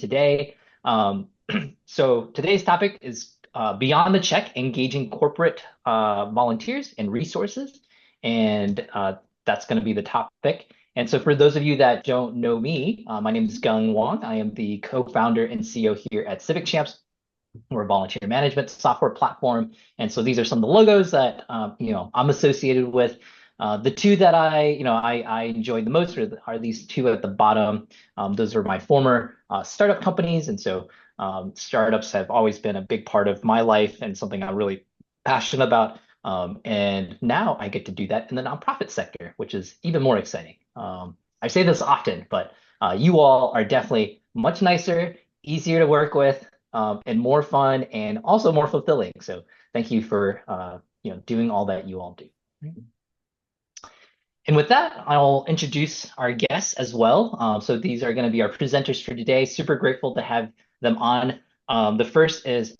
today. Um, so today's topic is beyond the check, engaging corporate volunteers and resources, and that's going to be the topic. And so for those of you that don't know me, my name is Gung Wang. I am the co-founder and CEO here at Civic Champs. We're a volunteer management software platform, and so these are some of the logos that I'm associated with. The two that I enjoy the most are these two at the bottom. Those are my former startup companies, and so startups have always been a big part of my life and something I'm really passionate about. And now I get to do that in the nonprofit sector, which is even more exciting. I say this often, but you all are definitely much nicer, easier to work with, and more fun and also more fulfilling. So thank you for doing all that you all do. And with that, I'll introduce our guests as well. So these are going to be our presenters for today. Super grateful to have them on. The first is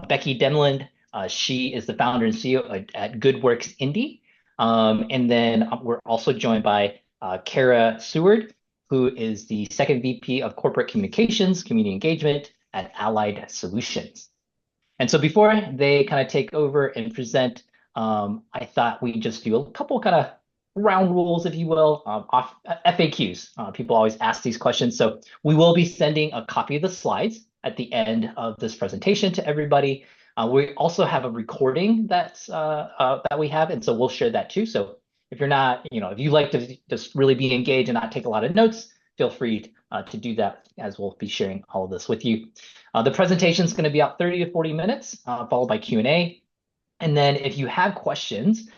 Becky Demland. She is the founder and CEO at GoodWorks Indy. And then we're also joined by Kara Seward, who is the second VP of Corporate Communications, Community Engagement at Allied Solutions. And so before they kind of take over and present, I thought we'd just do a couple kind of round rules, if you will, off FAQs. People always ask these questions. So we will be sending a copy of the slides at the end of this presentation to everybody. We also have a recording that we have, and so we'll share that too. So if you're not, if you like to just really be engaged and not take a lot of notes, feel free to do that, as we'll be sharing all of this with you. The presentation is going to be about 30 to 40 minutes, followed by Q&A. And then if you have questions,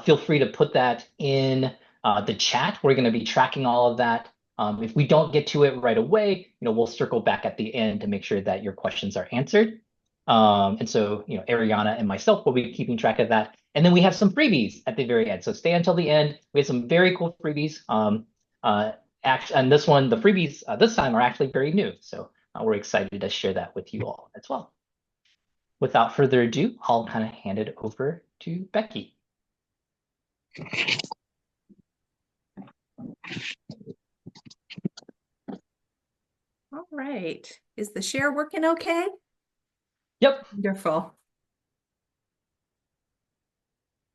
feel free to put that in the chat. We're going to be tracking all of that. If we don't get to it right away, we'll circle back at the end to make sure that your questions are answered. And so, Ariana and myself will be keeping track of that. And then we have some freebies at the very end. So stay until the end. We have some very cool freebies. And this one, the freebies this time are actually very new. So we're excited to share that with you all as well. Without further ado, I'll kind of hand it over to Becky. All right. Is the share working okay? Yep. Wonderful.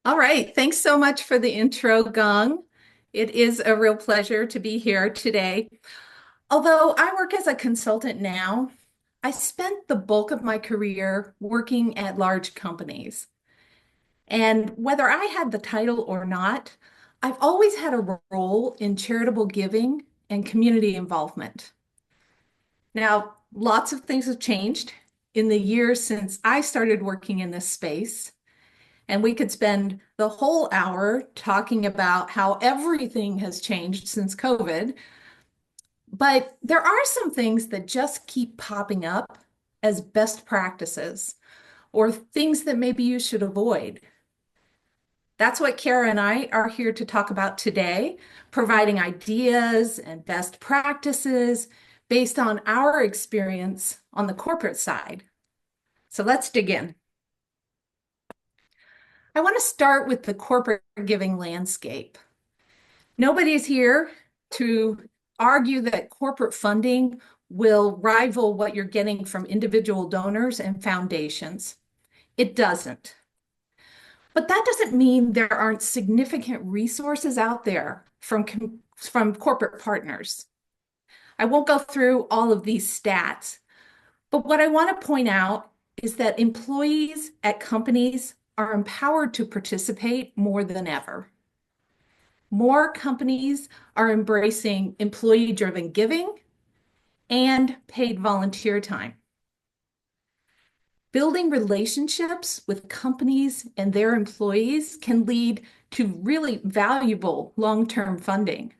All right. Thanks so much for the intro, Gung. It is a real pleasure to be here today. Although I work as a consultant now, I spent the bulk of my career working at large companies. And whether I had the title or not, I've always had a role in charitable giving and community involvement. Now, lots of things have changed in the years since I started working in this space. And we could spend the whole hour talking about how everything has changed since COVID. But there are some things that just keep popping up as best practices or things that maybe you should avoid. That's what Kara and I are here to talk about today, providing ideas and best practices based on our experience on the corporate side. So let's dig in. I want to start with the corporate giving landscape. Nobody's here to argue that corporate funding will rival what you're getting from individual donors and foundations. It doesn't. But that doesn't mean there aren't significant resources out there from corporate partners. I won't go through all of these stats, but what I want to point out is that employees at companies are empowered to participate more than ever. More companies are embracing employee-driven giving and paid volunteer time. Building relationships with companies and their employees can lead to really valuable long-term funding.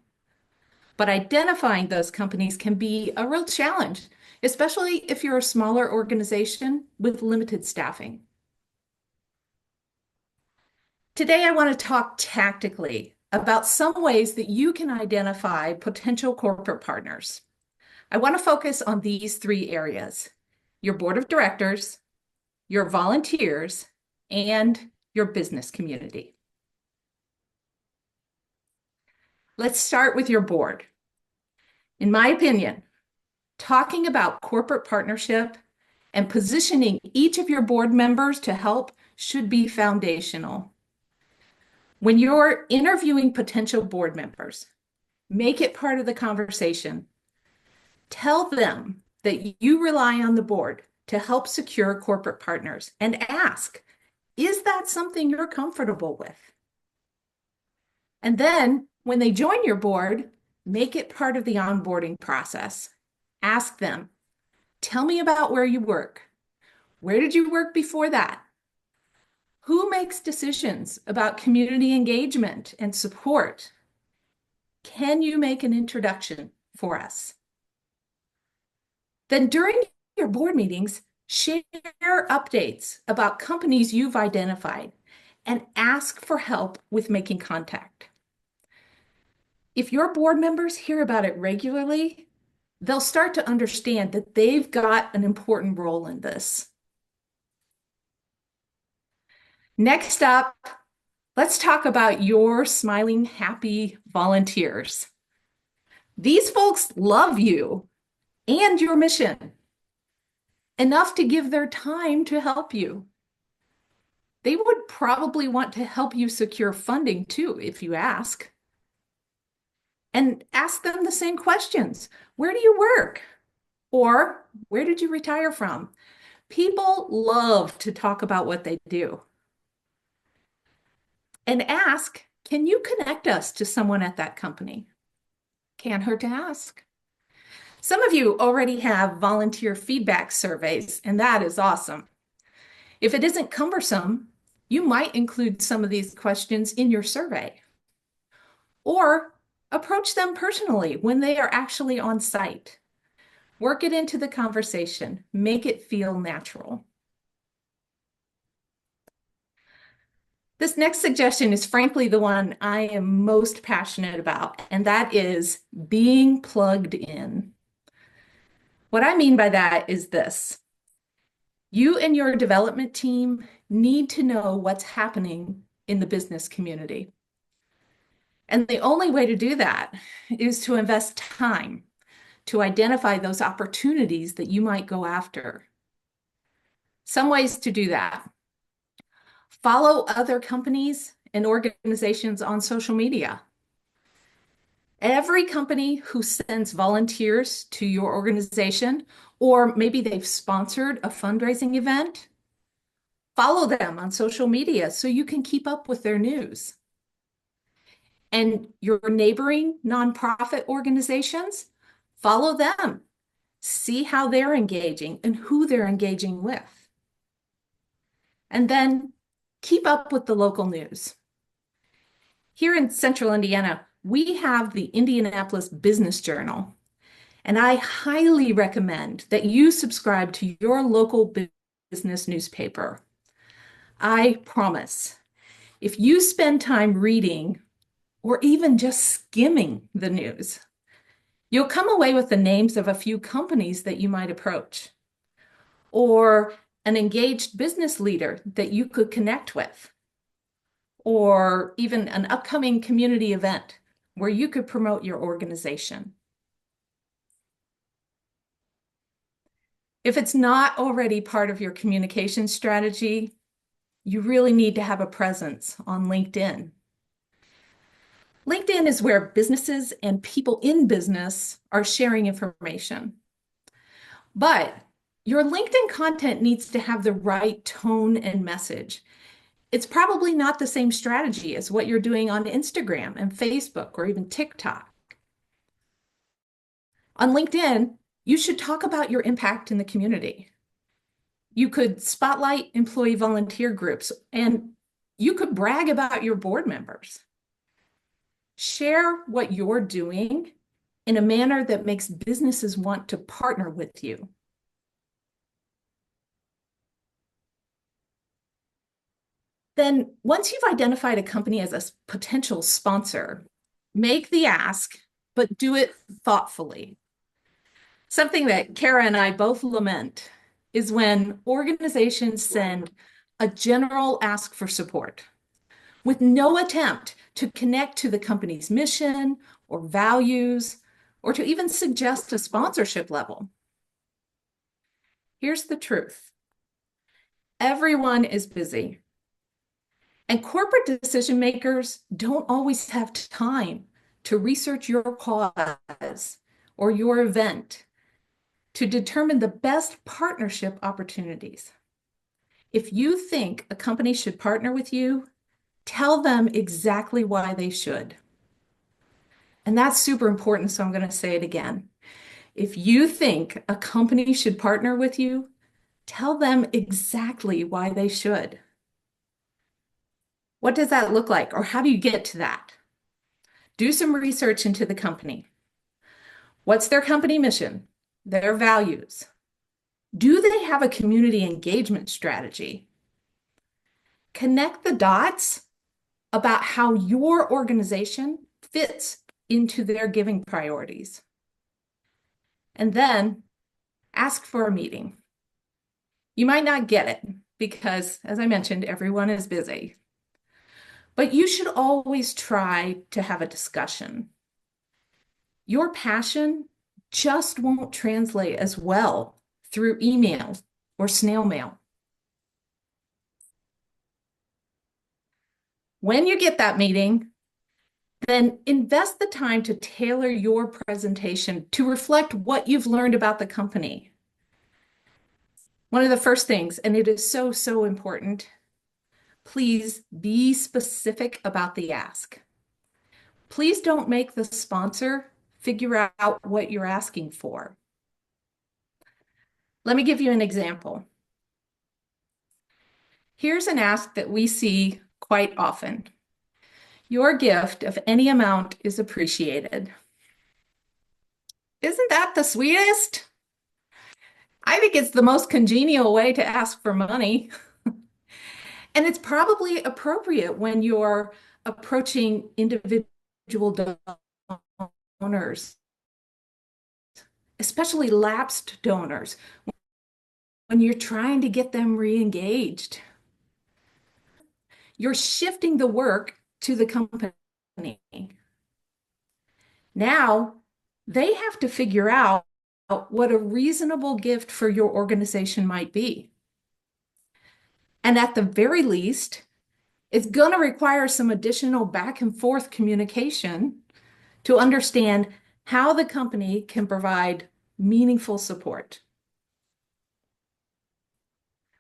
But identifying those companies can be a real challenge, especially if you're a smaller organization with limited staffing. Today, I want to talk tactically about some ways that you can identify potential corporate partners. I want to focus on these three areas: your board of directors, your volunteers, and your business community. Let's start with your board. In my opinion, Talking about corporate partnership and positioning each of your board members to help should be foundational. When you're interviewing potential board members, make it part of the conversation. Tell them that you rely on the board to help secure corporate partners and ask, is that something you're comfortable with? And then when they join your board, make it part of the onboarding process. Ask them, tell me about where you work. Where did you work before that? Who makes decisions about community engagement and support? Can you make an introduction for us? Then during your board meetings, share updates about companies you've identified and ask for help with making contact. If your board members hear about it regularly, they'll start to understand that they've got an important role in this. Next up, let's talk about your smiling, happy volunteers. These folks love you and your mission enough to give their time to help you. They would probably want to help you secure funding too, if you ask. And ask them the same questions. Where do you work? Or where did you retire from? People love to talk about what they do. And ask, can you connect us to someone at that company? Can't hurt to ask. Some of you already have volunteer feedback surveys, and that is awesome. If it isn't cumbersome, you might include some of these questions in your survey. Or approach them personally when they are actually on site. Work it into the conversation. Make it feel natural. This next suggestion is frankly the one I am most passionate about, and that is being plugged in. What I mean by that is this. You and your development team need to know what's happening in the business community. And the only way to do that is to invest time to identify those opportunities that you might go after. Some ways to do that. Follow other companies and organizations on social media. Every company who sends volunteers to your organization, or maybe they've sponsored a fundraising event, follow them on social media so you can keep up with their news. And your neighboring nonprofit organizations, follow them. See how they're engaging and who they're engaging with. And then keep up with the local news. Here in Central Indiana, we have the Indianapolis Business Journal, and I highly recommend that you subscribe to your local business newspaper. I promise, if you spend time reading or even just skimming the news, you'll come away with the names of a few companies that you might approach, or an engaged business leader that you could connect with, or even an upcoming community event where you could promote your organization. If it's not already part of your communication strategy, you really need to have a presence on LinkedIn. LinkedIn is where businesses and people in business are sharing information. But your LinkedIn content needs to have the right tone and message. It's probably not the same strategy as what you're doing on Instagram and Facebook or even TikTok. On LinkedIn, you should talk about your impact in the community. You could spotlight employee volunteer groups, and you could brag about your board members. Share what you're doing in a manner that makes businesses want to partner with you. Then, once you've identified a company as a potential sponsor, make the ask, but do it thoughtfully. Something that Kara and I both lament is when organizations send a general ask for support with no attempt to connect to the company's mission or values or to even suggest a sponsorship level. Here's the truth. Everyone is busy, and corporate decision makers don't always have time to research your cause or your event to determine the best partnership opportunities. If you think a company should partner with you, tell them exactly why they should. And that's super important, so I'm going to say it again. If you think a company should partner with you, tell them exactly why they should. What does that look like, or how do you get to that? Do some research into the company. What's their company mission? Their values? Do they have a community engagement strategy? Connect the dots about how your organization fits into their giving priorities. And then ask for a meeting. You might not get it because, as I mentioned, everyone is busy. But you should always try to have a discussion. Your passion just won't translate as well through email or snail mail. When you get that meeting, then invest the time to tailor your presentation to reflect what you've learned about the company. One of the first things, and it is so, so important, please be specific about the ask. Please don't make the sponsor figure out what you're asking for. Let me give you an example. Here's an ask that we see quite often. Your gift of any amount is appreciated. Isn't that the sweetest? I think it's the most congenial way to ask for money. And it's probably appropriate when you're approaching individual donors, especially lapsed donors, when you're trying to get them re-engaged. You're shifting the work to the company. Now, they have to figure out what a reasonable gift for your organization might be. And at the very least, it's going to require some additional back and forth communication to understand how the company can provide meaningful support.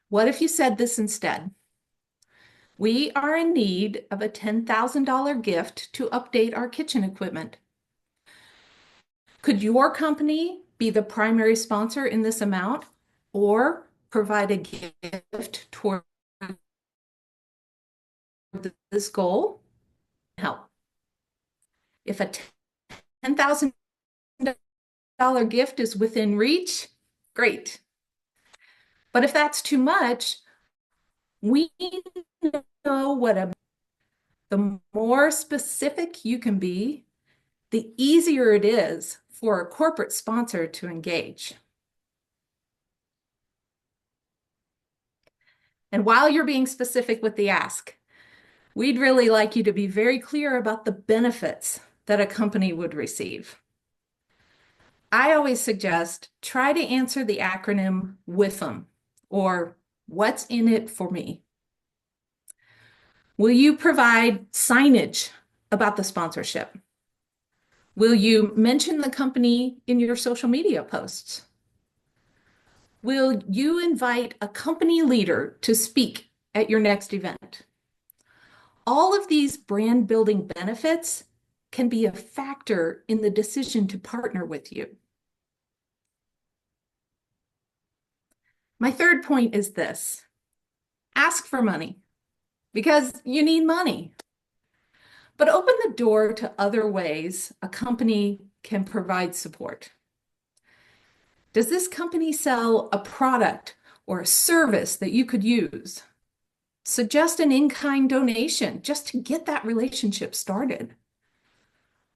What if you said this instead? We are in need of a $10,000 gift to update our kitchen equipment. Could your company be the primary sponsor in this amount or provide a gift toward this goal? Help. If a $10,000 gift is within reach, great. But if that's too much, we know the more specific you can be, the easier it is for a corporate sponsor to engage. And while you're being specific with the ask, we'd really like you to be very clear about the benefits that a company would receive. I always suggest try to answer the acronym with them, or what's in it for me? Will you provide signage about the sponsorship? Will you mention the company in your social media posts? Will you invite a company leader to speak at your next event? All of these brand building benefits can be a factor in the decision to partner with you. My third point is this: ask for money because you need money, but open the door to other ways a company can provide support. Does this company sell a product or a service that you could use? Suggest an in-kind donation just to get that relationship started.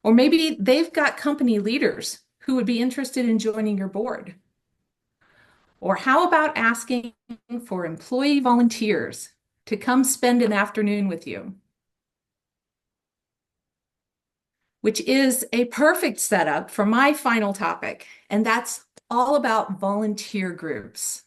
Or maybe they've got company leaders who would be interested in joining your board. Or how about asking for employee volunteers to come spend an afternoon with you? which is a perfect setup for my final topic, and that's all about volunteer groups.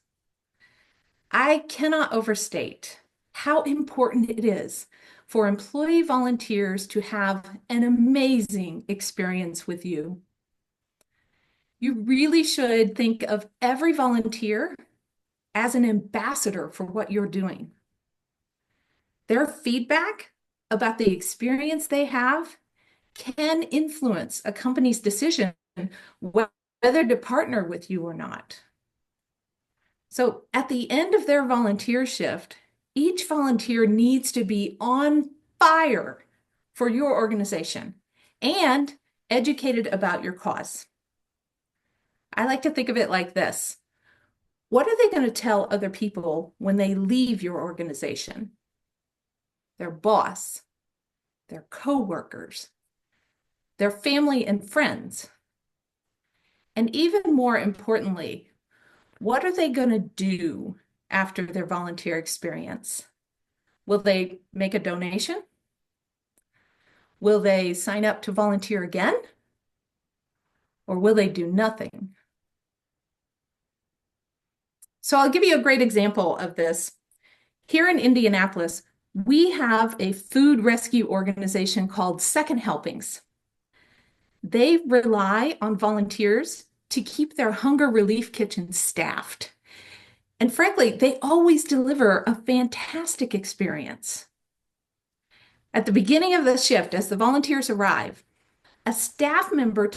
I cannot overstate how important it is for employee volunteers to have an amazing experience with you. You really should think of every volunteer as an ambassador for what you're doing. Their feedback about the experience they have can influence a company's decision whether to partner with you or not. So at the end of their volunteer shift, each volunteer needs to be on fire for your organization and educated about your cause. I like to think of it like this. What are they going to tell other people when they leave your organization? Their boss, their coworkers, their family and friends. And even more importantly, what are they going to do after their volunteer experience? Will they make a donation? Will they sign up to volunteer again? Or will they do nothing? So I'll give you a great example of this. Here in Indianapolis, we have a food rescue organization called Second Helpings. They rely on volunteers to keep their hunger relief kitchen staffed. And frankly, they always deliver a fantastic experience. At the beginning of the shift, as the volunteers arrive, a staff member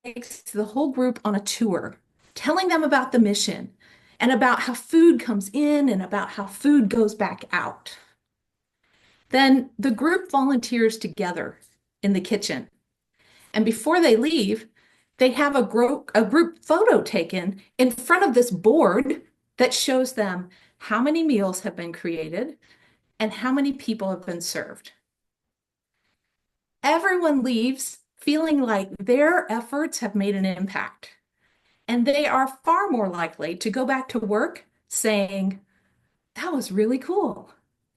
takes the whole group on a tour, telling them about the mission and about how food comes in and about how food goes back out. Then the group volunteers together in the kitchen. And before they leave, they have a group photo taken in front of this board that shows them how many meals have been created and how many people have been served. Everyone leaves feeling like their efforts have made an impact, and they are far more likely to go back to work saying, that was really cool,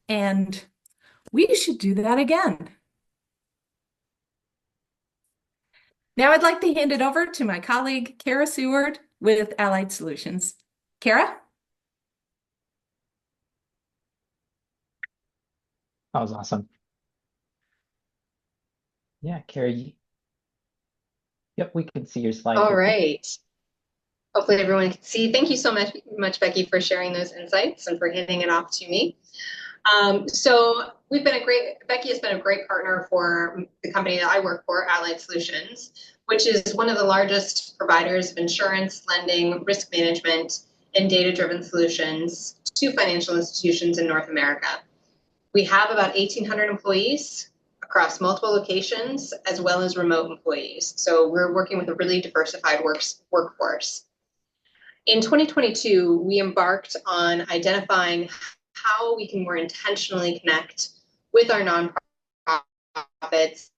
and we should do that again. Now I'd like to hand it over to my colleague, Kara Seward with Allied Solutions. Kara? That was awesome. Yeah, Carrie. Yep, we can see your slide All here. right. Hopefully everyone can see. Thank you so much, Becky, for sharing those insights and for handing it off to me. So Becky has been a great partner for the company that I work for, Allied Solutions, which is one of the largest providers of insurance, lending, risk management, and data-driven solutions to financial institutions in North America. We have about 1,800 employees across multiple locations, as well as remote employees. So we're working with a really diversified workforce. In 2022, we embarked on identifying how we can more intentionally connect with our nonprofits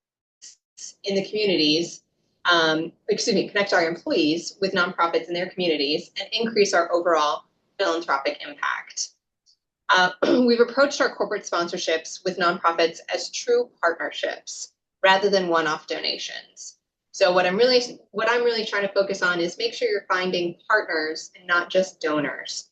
in the communities, connect our employees with nonprofits in their communities and increase our overall philanthropic impact. We've approached our corporate sponsorships with nonprofits as true partnerships rather than one-off donations. So what I'm really trying to focus on is make sure you're finding partners and not just donors.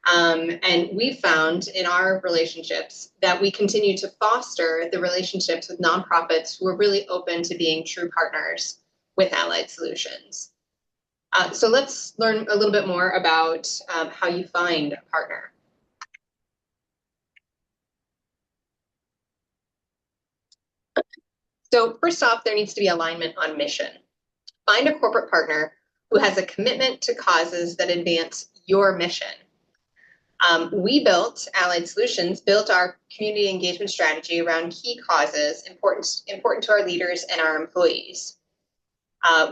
And we've found in our relationships that we continue to foster the relationships with nonprofits who are really open to being true partners with Allied Solutions. So let's learn a little bit more about how you find a partner. So first off, there needs to be alignment on mission. Find a corporate partner who has a commitment to causes that advance your mission. Allied Solutions built our community engagement strategy around key causes important to our leaders and our employees.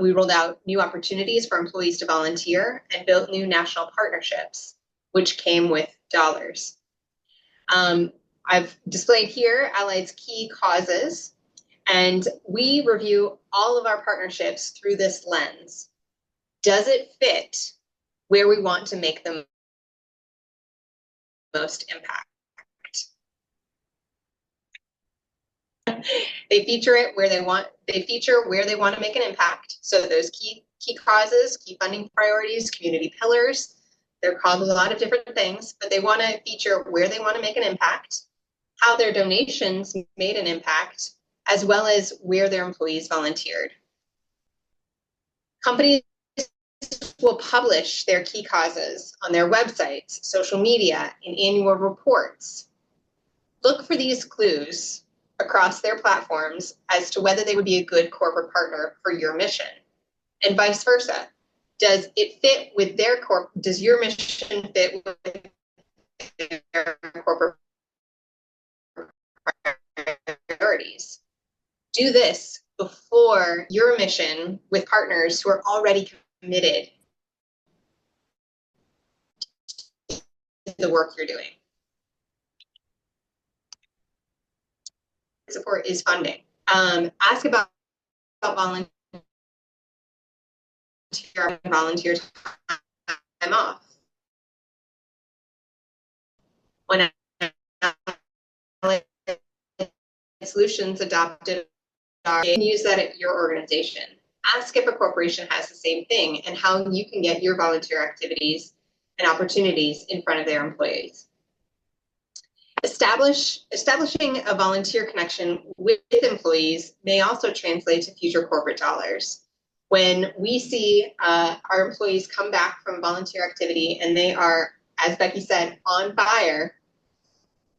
We rolled out new opportunities for employees to volunteer and built new national partnerships, which came with dollars. I've displayed here Allied's key causes, and we review all of our partnerships through this lens. Does it fit where we want to make the most impact? They feature it where they feature where they want to make an impact. So those key causes, key funding priorities, community pillars, they're called a lot of different things, but they want to feature where they want to make an impact, how their donations made an impact, as well as where their employees volunteered. Companies will publish their key causes on their websites, social media, in annual reports. Look for these clues across their platforms as to whether they would be a good corporate partner for your mission, and vice versa. Does it fit with their does your mission fit with their corporate priorities? Do this before your mission with partners who are already committed to the work you're doing. Support is funding. Ask about volunteer time off. When solutions adopted you can use that at your organization. Ask if a corporation has the same thing and how you can get your volunteer activities and opportunities in front of their employees. Establishing a volunteer connection with employees may also translate to future corporate dollars. When we see our employees come back from volunteer activity and they are, as Becky said, on fire,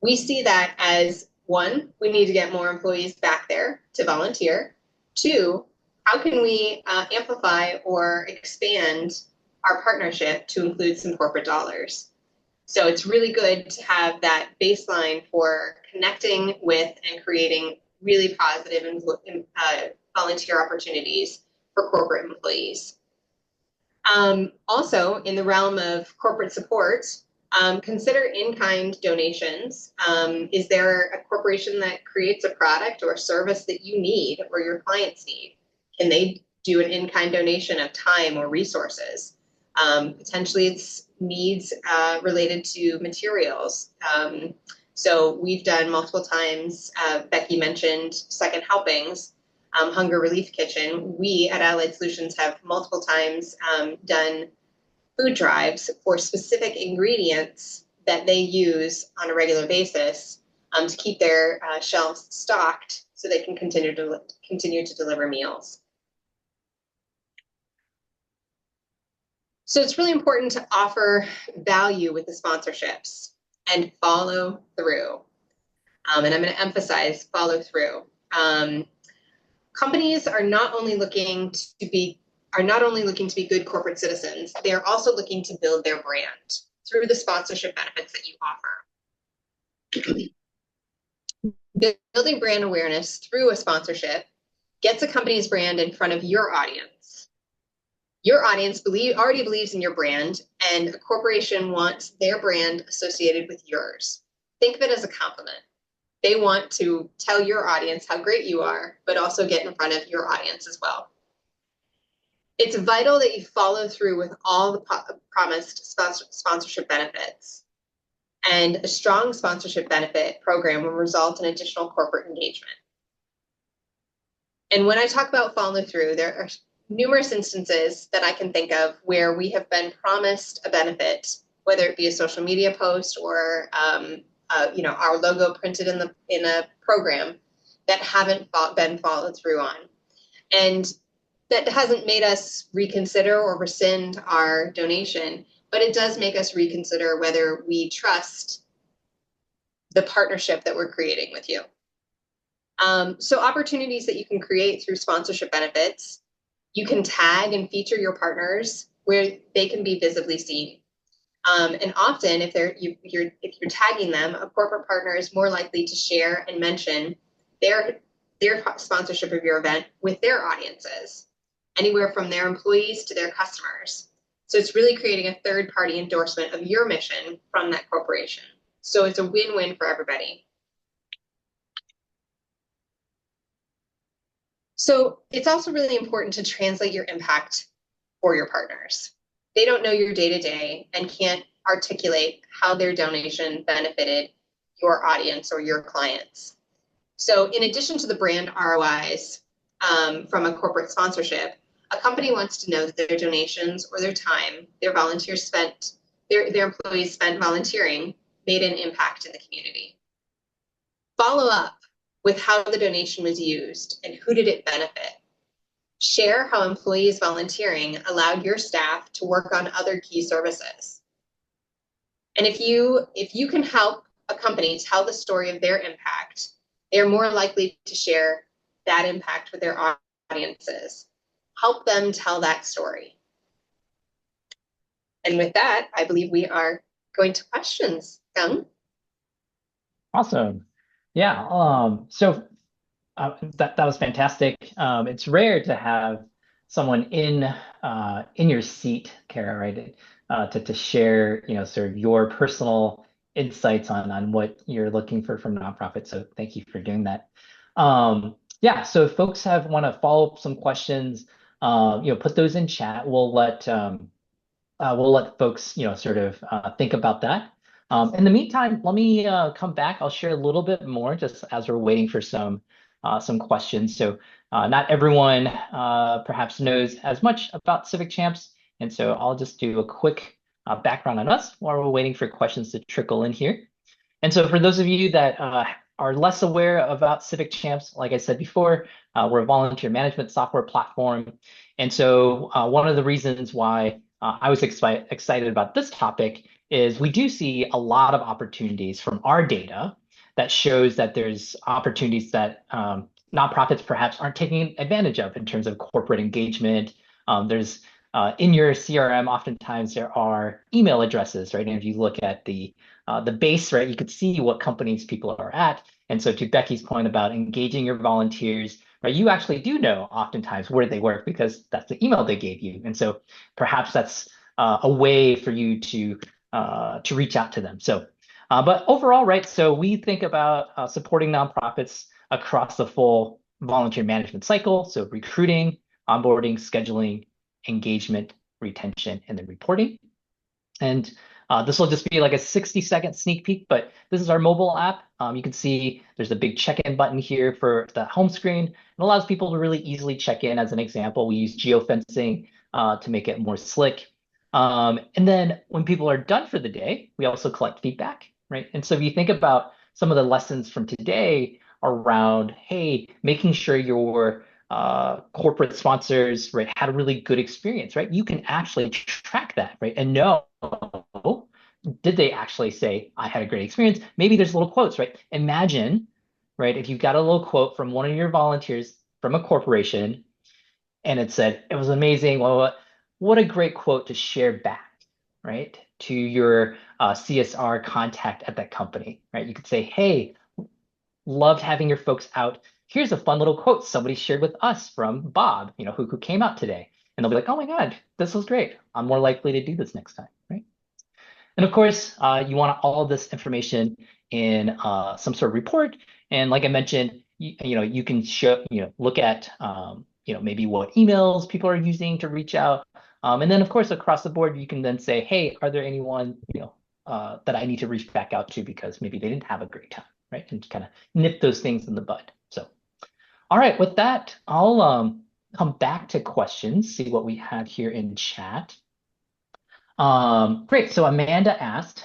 we see that as, one, we need to get more employees back there to volunteer. Two, how can we amplify or expand our partnership to include some corporate dollars? So it's really good to have that baseline for connecting with and creating really positive and volunteer opportunities for corporate employees. Also, in the realm of corporate support, consider in-kind donations. Is there a corporation that creates a product or a service that you need or your clients need? Can they do an in-kind donation of time or resources? Potentially it's needs related to materials. So we've done multiple times, Becky mentioned Second Helpings, Hunger Relief Kitchen. We at Allied Solutions have multiple times done food drives for specific ingredients that they use on a regular basis to keep their shelves stocked so they can continue to deliver meals. So it's really important to offer value with the sponsorships and follow through. And I'm going to emphasize follow through. Companies are not only looking to be good corporate citizens, they are also looking to build their brand through the sponsorship benefits that you offer. Building brand awareness through a sponsorship gets a company's brand in front of your audience. Your audience already believes in your brand, and a corporation wants their brand associated with yours. Think of it as a compliment. They want to tell your audience how great you are, but also get in front of your audience as well. It's vital that you follow through with all the promised sponsorship benefits. And a strong sponsorship benefit program will result in additional corporate engagement. And when I talk about follow through, there are numerous instances that I can think of where we have been promised a benefit, whether it be a social media post or our logo printed in a program, that haven't been followed through on. And that hasn't made us reconsider or rescind our donation, but it does make us reconsider whether we trust the partnership that we're creating with you. So opportunities that you can create through sponsorship benefits, you can tag and feature your partners where they can be visibly seen. And often, if you're tagging them, a corporate partner is more likely to share and mention their sponsorship of your event with their audiences, anywhere from their employees to their customers. So it's really creating a third-party endorsement of your mission from that corporation. So it's a win-win for everybody. So it's also really important to translate your impact for your partners. They don't know your day-to-day and can't articulate how their donation benefited your audience or your clients. So in addition to the brand ROIs from a corporate sponsorship, a company wants to know that their donations or their time, their volunteers spent, their employees spent volunteering made an impact in the community. Follow up with how the donation was used and who did it benefit. Share how employees volunteering allowed your staff to work on other key services. And if you can help a company tell the story of their impact, they're more likely to share that impact with their audiences. Help them tell that story. And with that, I believe we are going to questions. Young? Awesome. Yeah. That was fantastic. It's rare to have someone in your seat, Kara, right? To share, sort of your personal insights on what you're looking for from nonprofits. So thank you for doing that. Yeah. So if folks want to follow up some questions, put those in chat. We'll let folks, sort of think about that. In the meantime, let me come back. I'll share a little bit more just as we're waiting for some questions. So not everyone perhaps knows as much about Civic Champs, and so I'll just do a quick background on us while we're waiting for questions to trickle in here. And so for those of you that are less aware about Civic Champs, like I said before, we're a volunteer management software platform. And so one of the reasons why I was excited about this topic is we do see a lot of opportunities from our data that shows that there's opportunities that nonprofits perhaps aren't taking advantage of in terms of corporate engagement. There's in your CRM, oftentimes there are email addresses, right? And if you look at the base, right, you could see what companies people are at. And so to Becky's point about engaging your volunteers, right, you actually do know oftentimes where they work because that's the email they gave you. And so perhaps that's a way for you to reach out to them. So, but overall, right, so we think about supporting nonprofits across the full volunteer management cycle. So recruiting, onboarding, scheduling, engagement, retention, and then reporting. And this will just be like a 60-second sneak peek, but this is our mobile app. You can see there's a big check-in button here for the home screen. It allows people to really easily check in. As an example, we use geofencing to make it more slick. And then when people are done for the day, we also collect feedback, right? And so if you think about some of the lessons from today around, hey, making sure your corporate sponsors, right, had a really good experience, right? You can actually track that, right? And know, did they actually say, I had a great experience? Maybe there's little quotes, right? Imagine, right, if you got a little quote from one of your volunteers from a corporation and it said, it was amazing. Well, what a great quote to share back, right, to your CSR contact at that company, right? You could say, hey, loved having your folks out. Here's a fun little quote somebody shared with us from Bob, who came out today. And they'll be like, oh my God, this was great. I'm more likely to do this next time, right? And of course, you want all of this information in some sort of report. And like I mentioned, you can show, look at, maybe what emails people are using to reach out. And then of course, across the board, you can then say, hey, are there anyone, that I need to reach back out to because maybe they didn't have a great time, right? And kind of nip those things in the bud. So, all right, with that, I'll come back to questions, see what we have here in chat. Great. So Amanda asked,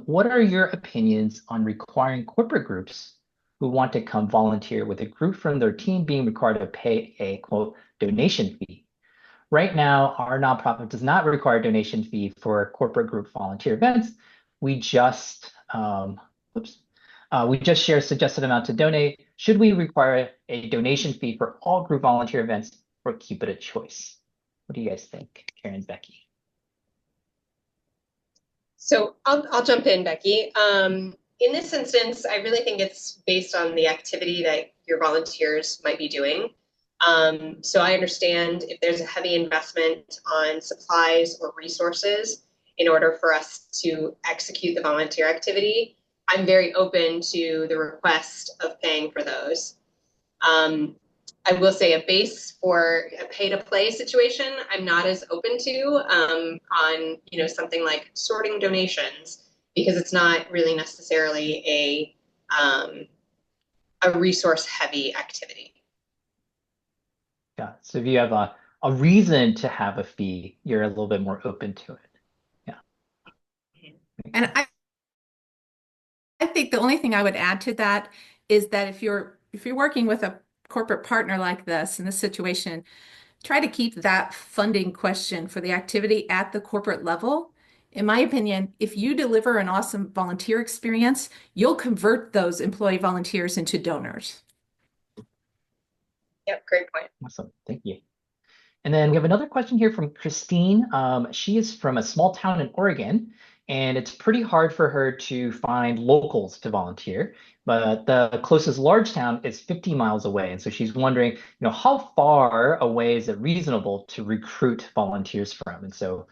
what are your opinions on requiring corporate groups who want to come volunteer with a group from their team being required to pay a quote donation fee? Right now, our nonprofit does not require a donation fee for corporate group volunteer events. We just, we just share a suggested amount to donate. Should we require a donation fee for all group volunteer events or keep it a choice? What do you guys think, Karen and Becky? So I'll jump in, Becky. In this instance, I really think it's based on the activity that your volunteers might be doing. So I understand if there's a heavy investment on supplies or resources in order for us to execute the volunteer activity, I'm very open to the request of paying for those. I will say a base for a pay-to-play situation, I'm not as open to on something like sorting donations because it's not really necessarily a resource heavy activity. Yeah. So if you have a reason to have a fee, you're a little bit more open to it. Yeah, makes And sense. I think the only thing I would add to that is that if you're working with a corporate partner like this in this situation, try to keep that funding question for the activity at the corporate level. In my opinion, if you deliver an awesome volunteer experience, you'll convert those employee volunteers into donors. Yep, great point. Awesome. Thank you. And then we have another question here from Christine. She is from a small town in Oregon, and it's pretty hard for her to find locals to volunteer. But the closest large town is 50 miles away. And so she's wondering, how far away is it reasonable to recruit volunteers from? And so,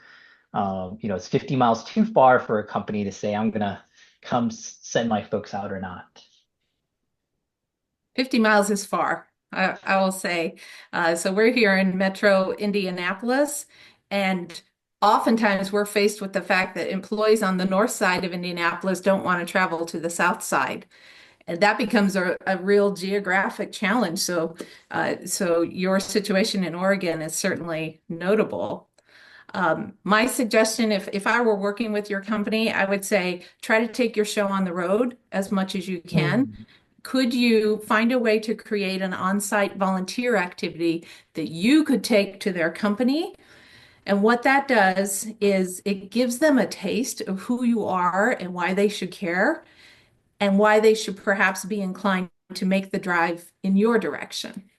is 50 miles too far for a company to say, I'm gonna come send my folks out or not? 50 miles is far, I will say. So we're here in Metro Indianapolis, and oftentimes we're faced with the fact that employees on the north side of Indianapolis don't want to travel to the south side. And that becomes a real geographic challenge. So your situation in Oregon is certainly notable. My suggestion, if I were working with your company, I would say try to take your show on the road as much as you can. Mm. Could you find a way to create an on-site volunteer activity that you could take to their company? And what that does is it gives them a taste of who you are and why they should care and why they should perhaps be inclined to make the drive in your direction.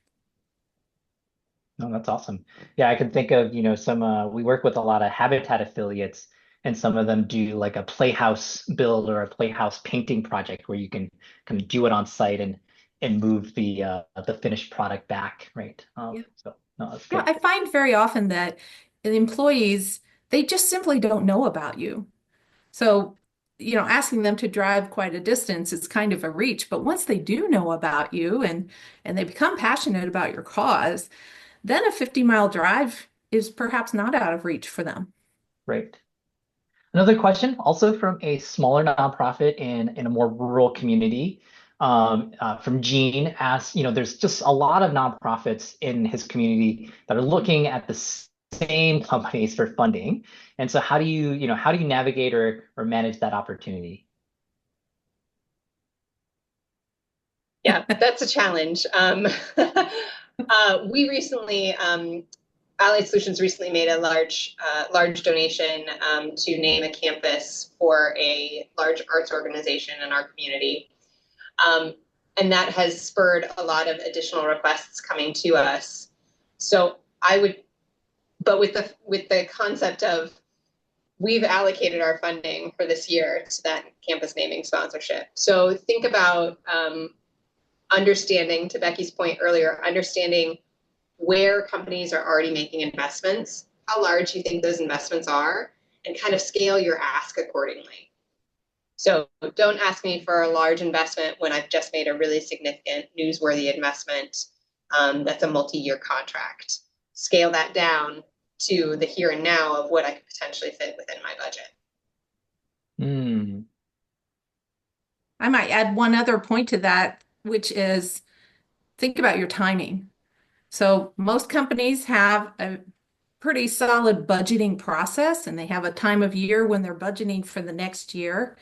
No, that's awesome. Yeah, I can think of, some we work with a lot of Habitat affiliates and some of them do like a playhouse build or a playhouse painting project where you can kind of do it on site and move the finished product back, right? Yeah. So no, that's Yeah, good. I find very often that the employees, they just simply don't know about you. So, asking them to drive quite a distance is kind of a reach, but once they do know about you and they become passionate about your cause, then a 50-mile drive is perhaps not out of reach for them. Great. Another question, also from a smaller nonprofit in a more rural community, from Gene asks, there's just a lot of nonprofits in his community that are looking at the same companies for funding. And so how do you navigate or manage that opportunity? Yeah, that's a challenge. We recently, Allied Solutions recently made a large donation to name a campus for a large arts organization in our community. Um, and that has spurred a lot of additional requests coming to us. So I would, but with the concept of we've allocated our funding for this year to that campus naming sponsorship. So think about understanding, to Becky's point earlier, understanding where companies are already making investments, how large you think those investments are, and kind of scale your ask accordingly. So don't ask me for a large investment when I've just made a really significant newsworthy investment that's a multi-year contract. Scale that down to the here and now of what I could potentially fit within my budget. Hmm. I might add one other point to that, which is think about your timing. So most companies have a pretty solid budgeting process and they have a time of year when they're budgeting for the next year.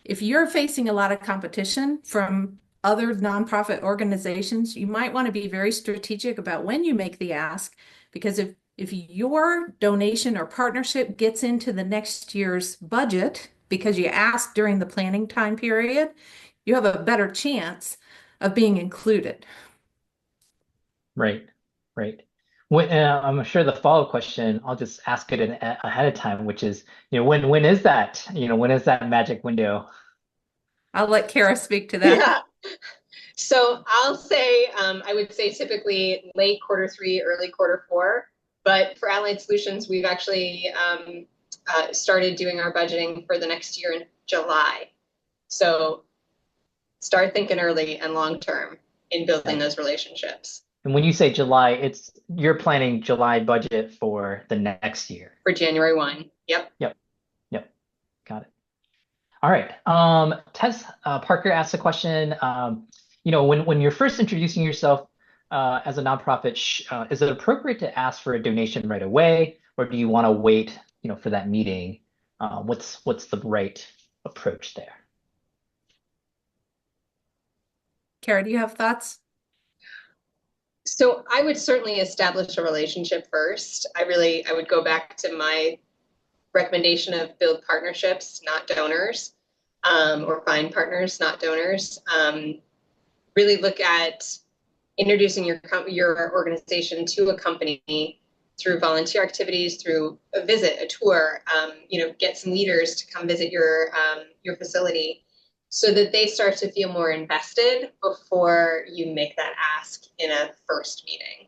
If you're facing a lot of competition from other nonprofit organizations, you might want to be very strategic about when you make the ask, because if your donation or partnership gets into the next year's budget because you asked during the planning time period, you have a better chance of being included. Right, right. I'm sure the follow-up question, I'll just ask it ahead of time, which is, when is that? When is that magic window? I'll let Kara speak to that. Yeah. So I'll say, I would say typically late Q3, early Q4. But for Allied Solutions, we've actually started doing our budgeting for the next year in July. So start thinking early and long term in building those relationships And when you say July, you're planning July budget for the next year. for January 1. Yep. Yep, yep, got it. All right. Tess Parker asked a question. when you're first introducing yourself as a nonprofit, is it appropriate to ask for a donation right away, or do you want to wait, for that meeting? What's the right approach there? Kara, do you have thoughts? So I would certainly establish a relationship first. I would go back to my recommendation of build partnerships, not donors, or find partners, not donors. Really look at introducing your organization to a company through volunteer activities, through a visit, a tour. Get some leaders to come visit your facility, so that they start to feel more invested before you make that ask in a first meeting.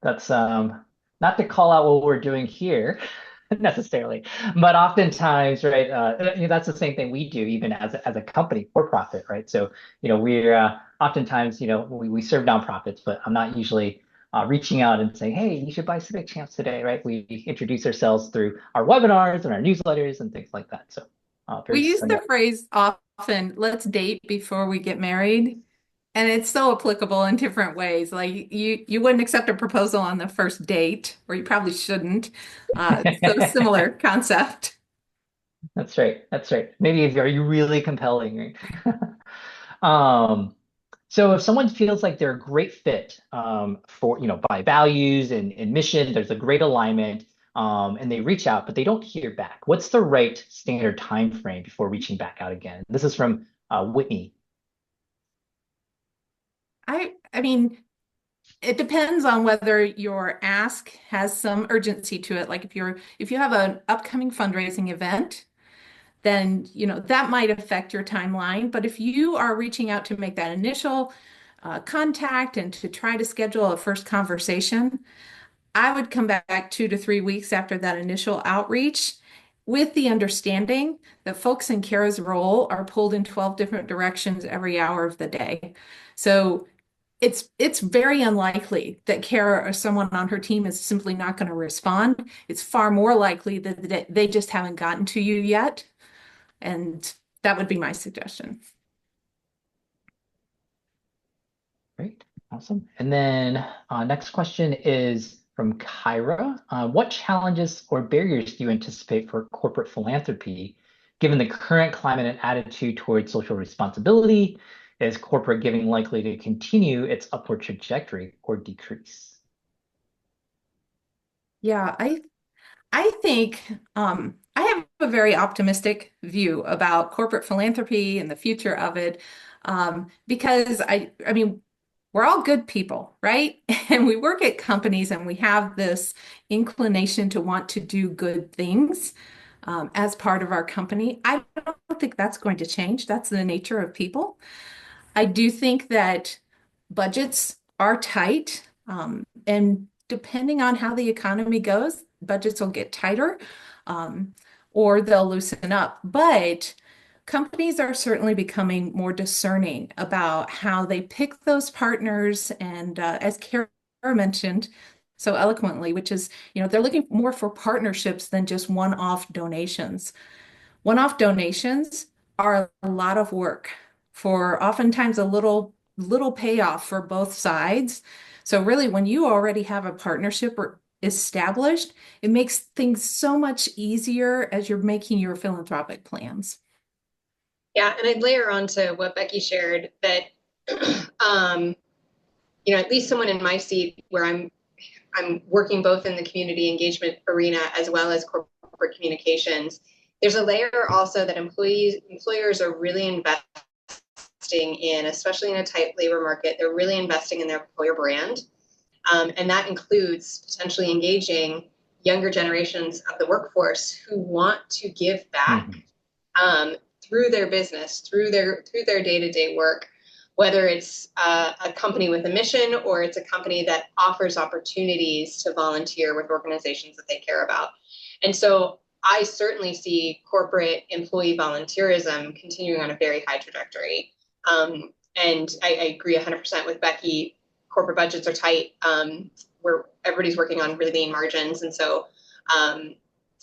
That's not to call out what we're doing here necessarily, but oftentimes, right, that's the same thing we do even as a company for profit, right? So, we're oftentimes, we serve nonprofits, but I'm not usually reaching out and saying, hey, you should buy Civic Champs today, right? We introduce ourselves through our webinars and our newsletters and things like that. So, very We use the similar. phrase often, let's date before we get married. And it's so applicable in different ways. Like you wouldn't accept a proposal on the first date, or you probably shouldn't. So similar concept. That's right. That's right. Maybe if are you really compelling, right? Um, so if someone feels like they're a great fit for, by values and mission, there's a great alignment, and they reach out, but they don't hear back. What's the right standard time frame before reaching back out again? This is from Whitney. I mean, it depends on whether your ask has some urgency to it. Like if you have an upcoming fundraising event, then that might affect your timeline. But if you are reaching out to make that initial contact and to try to schedule a first conversation, I would come back 2 to 3 weeks after that initial outreach with the understanding that folks in Kara's role are pulled in 12 different directions every hour of the day. So it's very unlikely that Kara or someone on her team is simply not going to respond. It's far more likely that they just haven't gotten to you yet. And that would be my suggestion. Great. Awesome. And then next question is from Kyra. What challenges or barriers do you anticipate for corporate philanthropy, given the current climate and attitude towards social responsibility? Is corporate giving likely to continue its upward trajectory or decrease? Yeah, I think I have a very optimistic view about corporate philanthropy and the future of it, because I mean, we're all good people, right? And we work at companies and we have this inclination to want to do good things as part of our company. I don't think that's going to change. That's the nature of people. I do think that budgets are tight, and depending on how the economy goes, budgets will get tighter, um, or they'll loosen up. But companies are certainly becoming more discerning about how they pick those partners. And as Kara mentioned so eloquently, which is, they're looking more for partnerships than just one-off donations. One-off donations are a lot of work for oftentimes a little payoff for both sides. So really, when you already have a partnership established, it makes things so much easier as you're making your philanthropic plans. Yeah, and I'd layer on to what Becky shared that, um, at least someone in my seat where I'm working both in the community engagement arena as well as corporate communications. There's a layer also that employers are really investing in, especially in a tight labor market. They're really investing in their employer brand. And that includes potentially engaging younger generations of the workforce who want to give back through their business, through their day-to-day work, whether it's a company with a mission or it's a company that offers opportunities to volunteer with organizations that they care about. And so I certainly see corporate employee volunteerism continuing on a very high trajectory. And I agree 100% with Becky. Corporate budgets are tight, where everybody's working on really lean margins. And so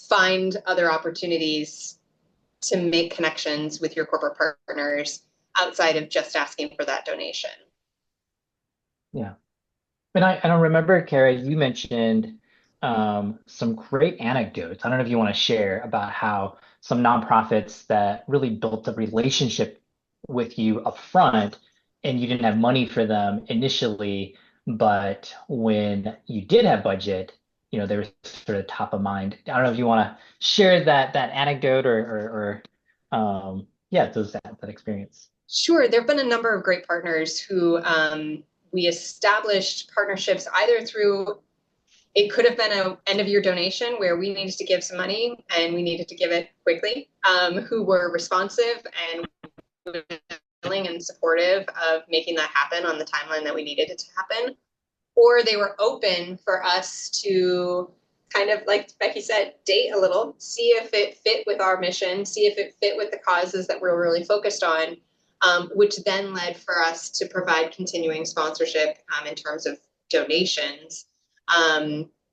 find other opportunities to make connections with your corporate partners outside of just asking for that donation. Yeah. And I don't remember, Kara, you mentioned some great anecdotes. I don't know if you want to share about how some nonprofits that really built a relationship with you up front and you didn't have money for them initially, but when you did have budget, they were sort of top of mind. I don't know if you want to share that anecdote or yeah, that experience. Sure, there have been a number of great partners who we established partnerships either through it could have been a end of year donation where we needed to give some money and we needed to give it quickly, who were responsive and willing and supportive of making that happen on the timeline that we needed it to happen. Or they were open for us to kind of, like Becky said, date a little, see if it fit with our mission, see if it fit with the causes that we're really focused on, which then led for us to provide continuing sponsorship in terms of donations.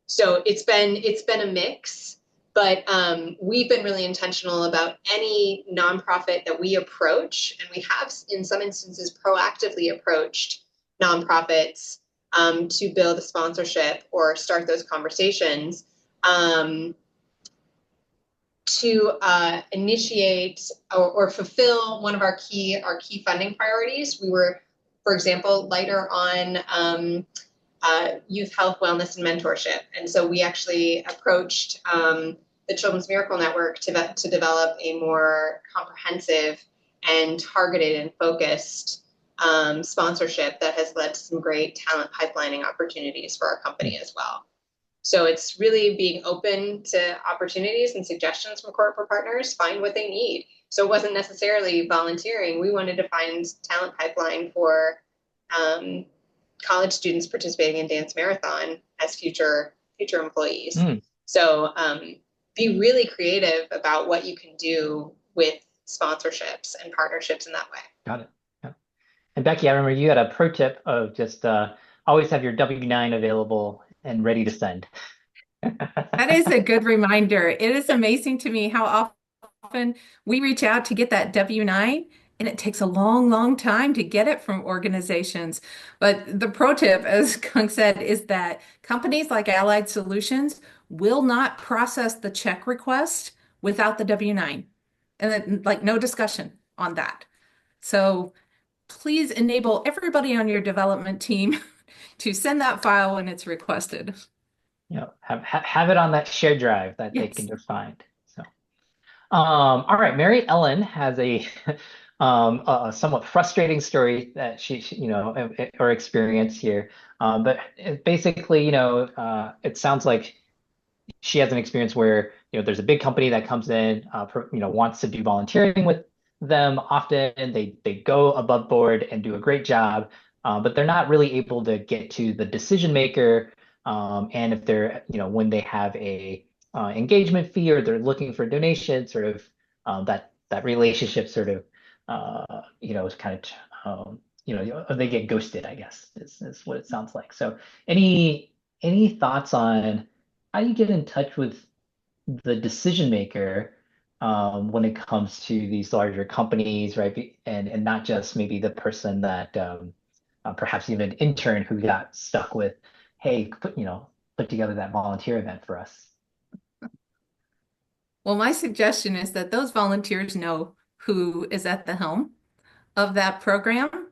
So it's been a mix, but we've been really intentional about any nonprofit that we approach, and we have in some instances proactively approached nonprofits to build a sponsorship or start those conversations. To initiate or fulfill one of our key funding priorities. We were, for example, lighter on youth health, wellness, and mentorship. And so we actually approached the Children's Miracle Network to develop a more comprehensive and targeted and focused sponsorship that has led to some great talent pipelining opportunities for our company as well. So it's really being open to opportunities and suggestions from corporate partners, find what they need. So it wasn't necessarily volunteering. We wanted to find talent pipeline for college students participating in Dance Marathon as future employees. So be really creative about what you can do with sponsorships and partnerships in that way. Got it. Yeah. And Becky, I remember you had a pro tip of just always have your W-9 available and ready to send. That is a good reminder. It is amazing to me how often we reach out to get that W-9, and it takes a long, long time to get it from organizations. But the pro tip, as Kung said, is that companies like Allied Solutions will not process the check request without the W-9. And then, like, no discussion on that. So please enable everybody on your development team to send that file when it's requested. Have it on that shared drive that they can Yes. just find. So, all right, Mary Ellen has a a somewhat frustrating story that or experience here. But basically, it sounds like she has an experience where there's a big company that comes in, wants to do volunteering with them. Often they go above board and do a great job, but they're not really able to get to the decision maker. And if they're when they have a engagement fee or they're looking for donations, sort of that relationship sort of is kind of they get ghosted, I guess is what it sounds like. So any thoughts on how do you get in touch with the decision maker when it comes to these larger companies, right? And not just maybe the person that perhaps even an intern who got stuck with, hey, put together that volunteer event for us. Well, my suggestion is that those volunteers know who is at the helm of that program.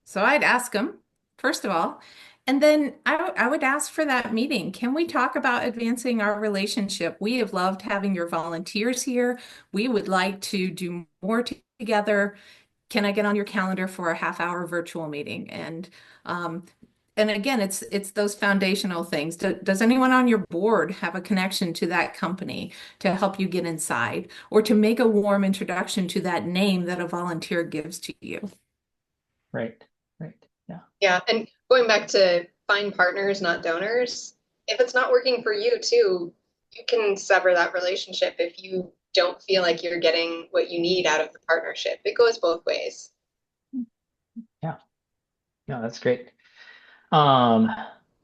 So I'd ask them, first of all, and then I would ask for that meeting. Can we talk about advancing our relationship? We have loved having your volunteers here. We would like to do more together. Can I get on your calendar for a half-hour virtual meeting? And again, it's those foundational things. Does anyone on your board have a connection to that company to help you get inside or to make a warm introduction to that name that a volunteer gives to you? Right. Right. Yeah. Yeah. And going back to find partners, not donors, if it's not working for you too, you can sever that relationship if you don't feel like you're getting what you need out of the partnership. It goes both ways. Yeah. Yeah, that's great. All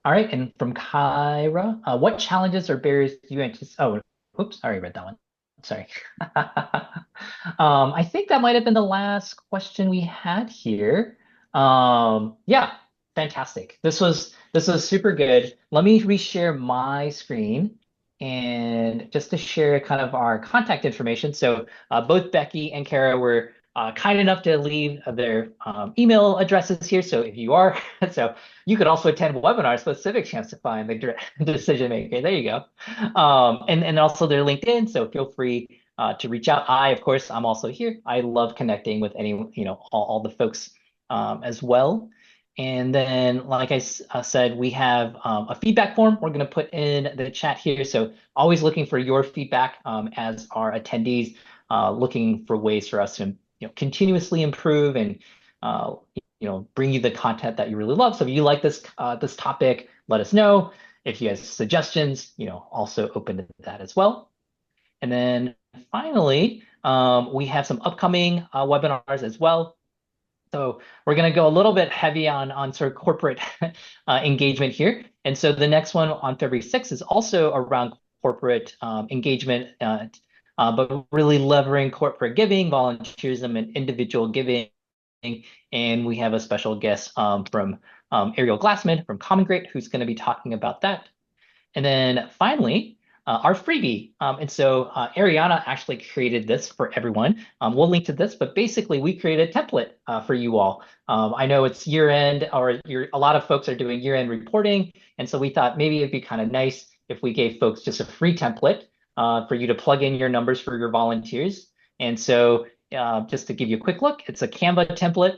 right, and from Kyra, what challenges or barriers do you anticipate? Oh, oops, I already read that one. sorry. I think that might have been the last question we had here. Yeah, fantastic. This was super good. Let me reshare my screen and just to share kind of our contact information. So both Becky and Kara were kind enough to leave their email addresses here. So if you are, so you could also attend webinars, but civic chance to find the decision maker. There you go. And also their LinkedIn. So feel free to reach out. Of course, I'm also here. I love connecting with any, all the folks as well. And then, like I said, we have a feedback form we're going to put in the chat here. So always looking for your feedback as our attendees, looking for ways for us to continuously improve and bring you the content that you really love. So if you like this topic, let us know. If you have suggestions, also open to that as well. And then finally, we have some upcoming webinars as well. So we're going to go a little bit heavy on sort of corporate engagement here. And so the next one on February 6th is also around corporate engagement, but really levering corporate giving, volunteerism, and individual giving. And we have a special guest from Ariel Glassman from Common Great, who's going to be talking about that. And then finally, our freebie. And so Ariana actually created this for everyone. We'll link to this, but basically we created a template for you all. I know it's year end, or a lot of folks are doing year end reporting. And so we thought maybe it'd be kind of nice if we gave folks just a free template for you to plug in your numbers for your volunteers. And so just to give you a quick look, it's a Canva template,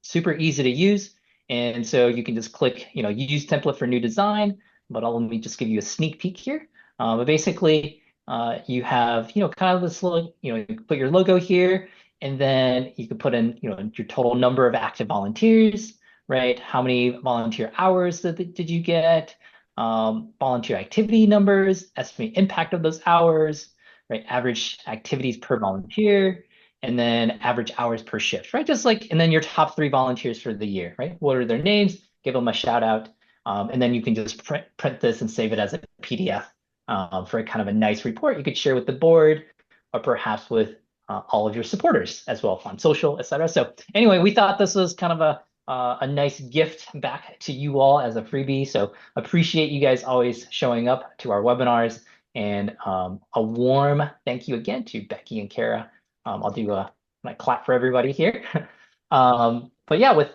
super easy to use. And so you can just click, use template for new design, but let me just give you a sneak peek here. But basically, you have, kind of this little, you can put your logo here, and then you can put in, your total number of active volunteers, right? How many volunteer hours did you get? Volunteer activity numbers, estimate impact of those hours, right? Average activities per volunteer, and then average hours per shift, right? Just like, and then your top 3 volunteers for the year, right? What are their names? Give them a shout out. And then you can just print this and save it as a PDF for a kind of a nice report you could share with the board or perhaps with all of your supporters as well on social, etc. So anyway, we thought this was kind of a nice gift back to you all as a freebie. So appreciate you guys always showing up to our webinars, and a warm thank you again to Becky and Kara. I'll do my clap for everybody here. But yeah, with